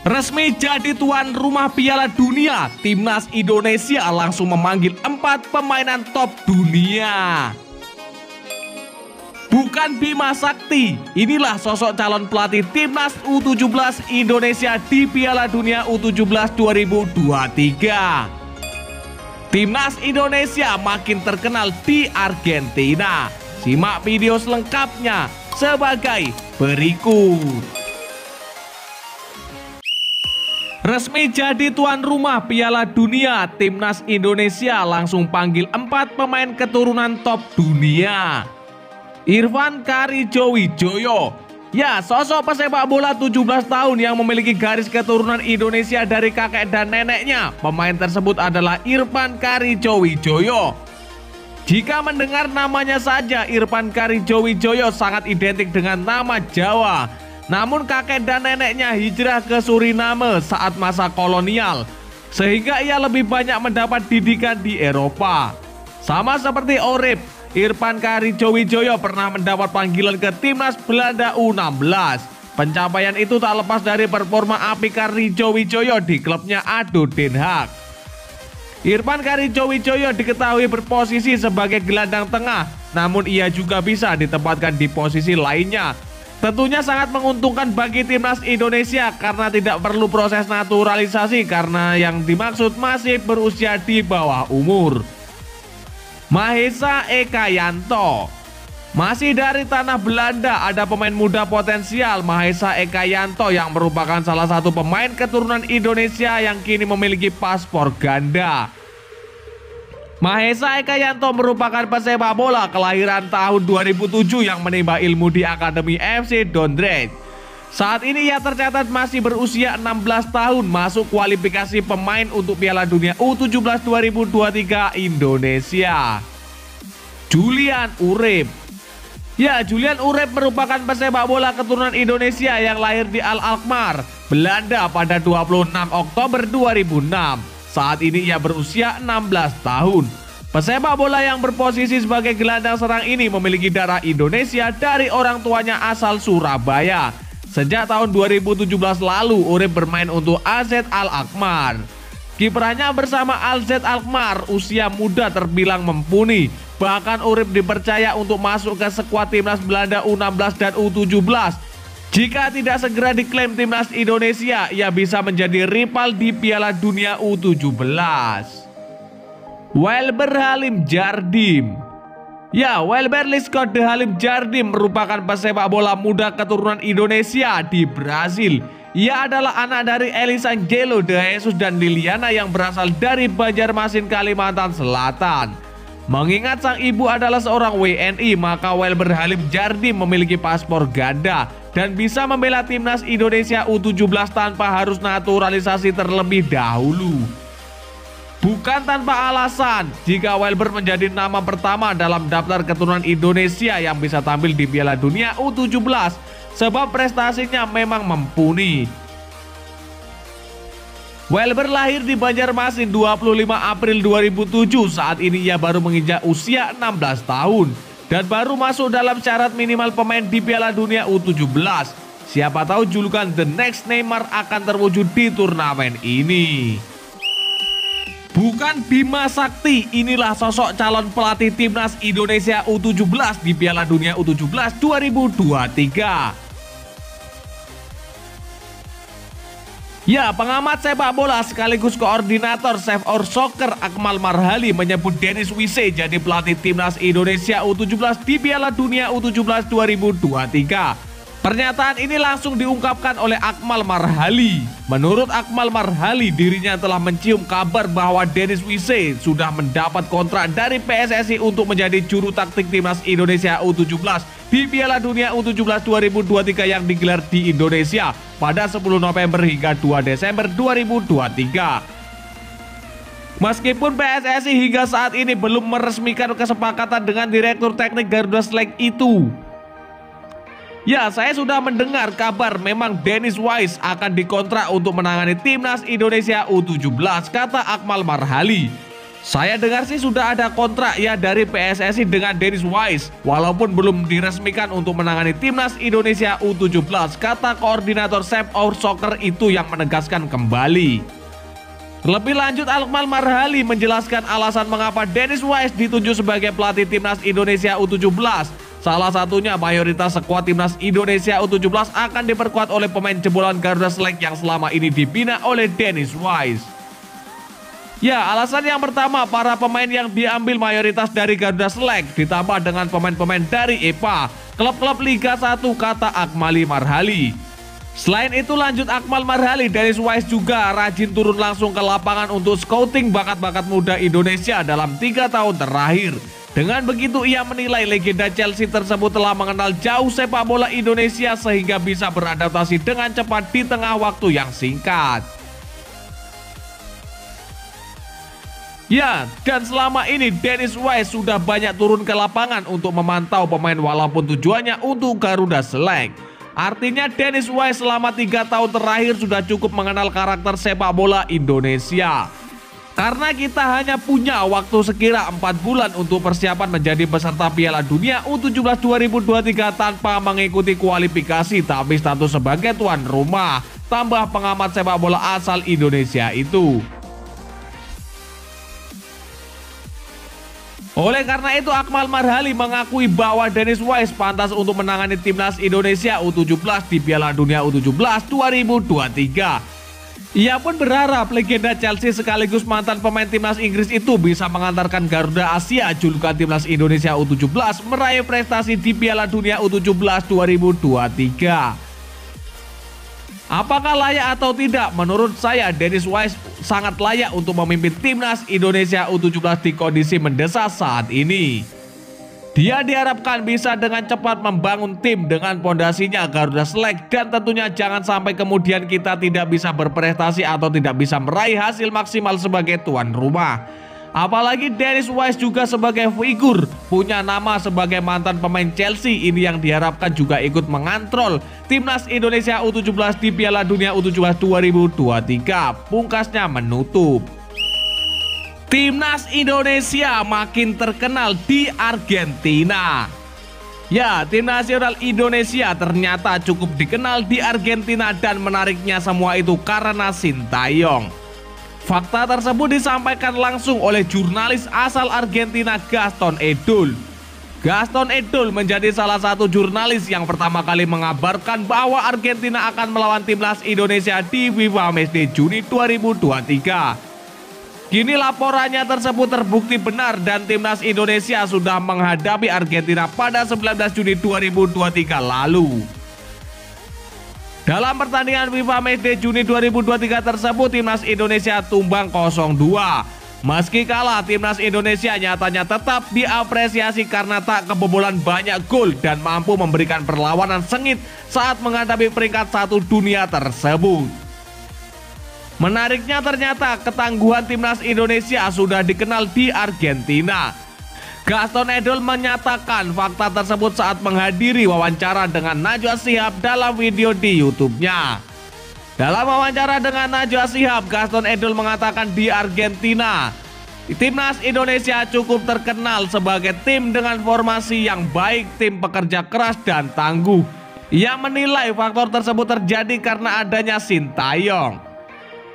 Resmi jadi tuan rumah Piala Dunia, Timnas Indonesia langsung memanggil 4 pemainan top dunia. Bukan Bima Sakti, inilah sosok calon pelatih Timnas U17 Indonesia di Piala Dunia U17 2023. Timnas Indonesia makin terkenal di Argentina. Simak video selengkapnya sebagai berikut. Resmi jadi tuan rumah Piala Dunia, Timnas Indonesia langsung panggil 4 pemain keturunan top dunia. Irfan Karijowijoyo. Ya, sosok pesepak bola 17 tahun yang memiliki garis keturunan Indonesia dari kakek dan neneknya. Pemain tersebut adalah Irfan Karijowijoyo. Jika mendengar namanya saja, Irfan Karijowijoyo sangat identik dengan nama Jawa. Namun kakek dan neneknya hijrah ke Suriname saat masa kolonial, sehingga ia lebih banyak mendapat didikan di Eropa. Sama seperti Orip, Irfan Karijowijoyo pernah mendapat panggilan ke Timnas Belanda U16. Pencapaian itu tak lepas dari performa apik Karijowijoyo di klubnya ADO Den Haag. Irfan Karijowijoyo diketahui berposisi sebagai gelandang tengah, namun ia juga bisa ditempatkan di posisi lainnya. Tentunya sangat menguntungkan bagi Timnas Indonesia karena tidak perlu proses naturalisasi karena yang dimaksud masih berusia di bawah umur. Mahesa Ekayanto. Masih dari tanah Belanda ada pemain muda potensial Mahesa Ekayanto yang merupakan salah satu pemain keturunan Indonesia yang kini memiliki paspor ganda. Mahesa Ekayanto merupakan pesepak bola kelahiran tahun 2007 yang menimba ilmu di Akademi FC Dordrecht. Saat ini ia tercatat masih berusia 16 tahun, masuk kualifikasi pemain untuk Piala Dunia U17 2023 Indonesia. Julian Urip. Ya, Julian Urip merupakan pesepak bola keturunan Indonesia yang lahir di Al-Alkmaar, Belanda pada 26 Oktober 2006. Saat ini ia berusia 16 tahun. Pesepak bola yang berposisi sebagai gelandang serang ini memiliki darah Indonesia dari orang tuanya asal Surabaya. Sejak tahun 2017 lalu, Urip bermain untuk AZ Alkmaar. Kiprahnya bersama AZ Alkmaar usia muda terbilang mumpuni. Bahkan Urip dipercaya untuk masuk ke skuad Timnas Belanda U16 dan U17. Jika tidak segera diklaim Timnas Indonesia, ia bisa menjadi rival di Piala Dunia U17. Welber Halim Jardim. Ya, Welber Liskot de Halim Jardim merupakan pesepak bola muda keturunan Indonesia di Brasil. Ia adalah anak dari Elisangelo de Jesus dan Liliana yang berasal dari Banjarmasin, Kalimantan Selatan. Mengingat sang ibu adalah seorang WNI, maka Welber Halim Jardim memiliki paspor ganda dan bisa membela Timnas Indonesia U17 tanpa harus naturalisasi terlebih dahulu. Bukan tanpa alasan, jika Welber menjadi nama pertama dalam daftar keturunan Indonesia yang bisa tampil di Piala Dunia U17, sebab prestasinya memang mumpuni. Welber lahir di Banjarmasin 25 April 2007, saat ini ia baru menginjak usia 16 tahun. Dan baru masuk dalam syarat minimal pemain di Piala Dunia U17. Siapa tahu julukan The Next Neymar akan terwujud di turnamen ini. Bukan Bima Sakti, inilah sosok calon pelatih Timnas Indonesia U17 di Piala Dunia U17 2023. Ya, pengamat sepak bola sekaligus koordinator Save Our Soccer Akmal Marhali menyebut Denis Wise jadi pelatih Timnas Indonesia U17 di Piala Dunia U17 2023. Pernyataan ini langsung diungkapkan oleh Akmal Marhali. Menurut Akmal Marhali, dirinya telah mencium kabar bahwa Denis Wise sudah mendapat kontrak dari PSSI untuk menjadi juru taktik Timnas Indonesia U17 di Piala Dunia U17 2023 yang digelar di Indonesia pada 10 November hingga 2 Desember 2023. Meskipun PSSI hingga saat ini belum meresmikan kesepakatan dengan Direktur Teknik Garuda Select itu. Ya, saya sudah mendengar kabar memang Denis Wise akan dikontrak untuk menangani Timnas Indonesia U17, kata Akmal Marhali. Saya dengar sih sudah ada kontrak ya dari PSSI dengan Dennis Wise, walaupun belum diresmikan untuk menangani timnas Indonesia U17, kata koordinator Save Our Soccer itu yang menegaskan kembali. Lebih lanjut, Akmal Marhali menjelaskan alasan mengapa Dennis Wise ditunjuk sebagai pelatih timnas Indonesia U17. Salah satunya mayoritas skuad timnas Indonesia U17 akan diperkuat oleh pemain jebolan Garuda Select yang selama ini dibina oleh Dennis Wise. Ya, alasan yang pertama, para pemain yang diambil mayoritas dari Garuda Select ditambah dengan pemain-pemain dari EPA, klub-klub Liga 1, kata Akmal Marhali. Selain itu, lanjut Akmal Marhali, Dennis Wise juga rajin turun langsung ke lapangan untuk scouting bakat-bakat muda Indonesia dalam 3 tahun terakhir. Dengan begitu, ia menilai legenda Chelsea tersebut telah mengenal jauh sepak bola Indonesia sehingga bisa beradaptasi dengan cepat di tengah waktu yang singkat. Ya, dan selama ini Dennis Wise sudah banyak turun ke lapangan untuk memantau pemain walaupun tujuannya untuk Garuda Select. Artinya Dennis Wise selama 3 tahun terakhir sudah cukup mengenal karakter sepak bola Indonesia. Karena kita hanya punya waktu sekira 4 bulan untuk persiapan menjadi peserta Piala Dunia U17 2023 tanpa mengikuti kualifikasi tapi status sebagai tuan rumah, tambah pengamat sepak bola asal Indonesia itu. Oleh karena itu, Akmal Marhali mengakui bahwa Dennis Wise pantas untuk menangani timnas Indonesia U17 di Piala Dunia U17 2023. Ia pun berharap legenda Chelsea sekaligus mantan pemain timnas Inggris itu bisa mengantarkan Garuda Asia julukan timnas Indonesia U17 meraih prestasi di Piala Dunia U17 2023. Apakah layak atau tidak? Menurut saya Dennis Wise sangat layak untuk memimpin timnas Indonesia U17 di kondisi mendesak saat ini. Dia diharapkan bisa dengan cepat membangun tim dengan pondasinya Garuda Select dan tentunya jangan sampai kemudian kita tidak bisa berprestasi atau tidak bisa meraih hasil maksimal sebagai tuan rumah. Apalagi Dennis Wise juga sebagai figur, punya nama sebagai mantan pemain Chelsea, ini yang diharapkan juga ikut mengontrol timnas Indonesia U17 di Piala Dunia U17 2023. Pungkasnya menutup, timnas Indonesia makin terkenal di Argentina. Ya, tim nasional Indonesia ternyata cukup dikenal di Argentina dan menariknya semua itu karena Sintayong. Fakta tersebut disampaikan langsung oleh jurnalis asal Argentina Gaston Edul. Gaston Edul menjadi salah satu jurnalis yang pertama kali mengabarkan bahwa Argentina akan melawan timnas Indonesia di FIFA Matchday Juni 2023. Kini laporannya tersebut terbukti benar dan timnas Indonesia sudah menghadapi Argentina pada 19 Juni 2023 lalu. Dalam pertandingan FIFA Matchday Juni 2023 tersebut, timnas Indonesia tumbang 0-2. Meski kalah, timnas Indonesia nyatanya tetap diapresiasi karena tak kebobolan banyak gol dan mampu memberikan perlawanan sengit saat menghadapi peringkat 1 dunia tersebut. Menariknya ternyata ketangguhan timnas Indonesia sudah dikenal di Argentina. Gaston Edul menyatakan fakta tersebut saat menghadiri wawancara dengan Najwa Shihab dalam video di YouTube-nya. Dalam wawancara dengan Najwa Shihab, Gaston Edul mengatakan di Argentina, timnas Indonesia cukup terkenal sebagai tim dengan formasi yang baik, tim pekerja keras dan tangguh. Ia menilai faktor tersebut terjadi karena adanya Sintayong.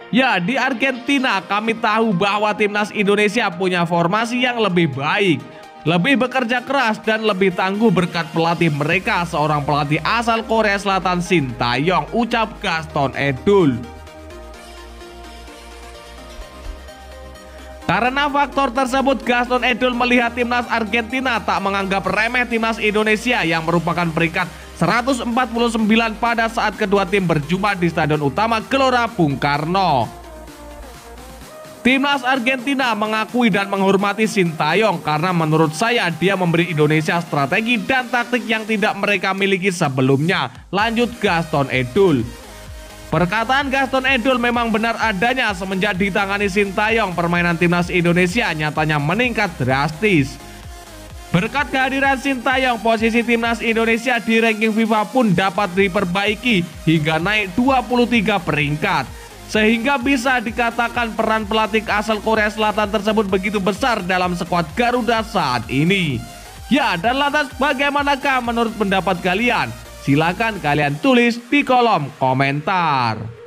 Ya, di Argentina kami tahu bahwa timnas Indonesia punya formasi yang lebih baik, lebih bekerja keras dan lebih tangguh berkat pelatih mereka, seorang pelatih asal Korea Selatan Sintayong, ucap Gaston Edul. Karena faktor tersebut, Gaston Edul melihat timnas Argentina tak menganggap remeh timnas Indonesia yang merupakan peringkat 149 pada saat kedua tim berjumpa di Stadion Utama Gelora Bung Karno. Timnas Argentina mengakui dan menghormati Sintayong karena menurut saya dia memberi Indonesia strategi dan taktik yang tidak mereka miliki sebelumnya, lanjut Gaston Edul. Perkataan Gaston Edul memang benar adanya semenjak ditangani Sintayong, permainan timnas Indonesia nyatanya meningkat drastis. Berkat kehadiran Sintayong, posisi timnas Indonesia di ranking FIFA pun dapat diperbaiki hingga naik 23 peringkat. sehingga bisa dikatakan peran pelatih asal Korea Selatan tersebut begitu besar dalam skuad Garuda saat ini. Ya, dan lantas bagaimanakah menurut pendapat kalian? Silakan kalian tulis di kolom komentar.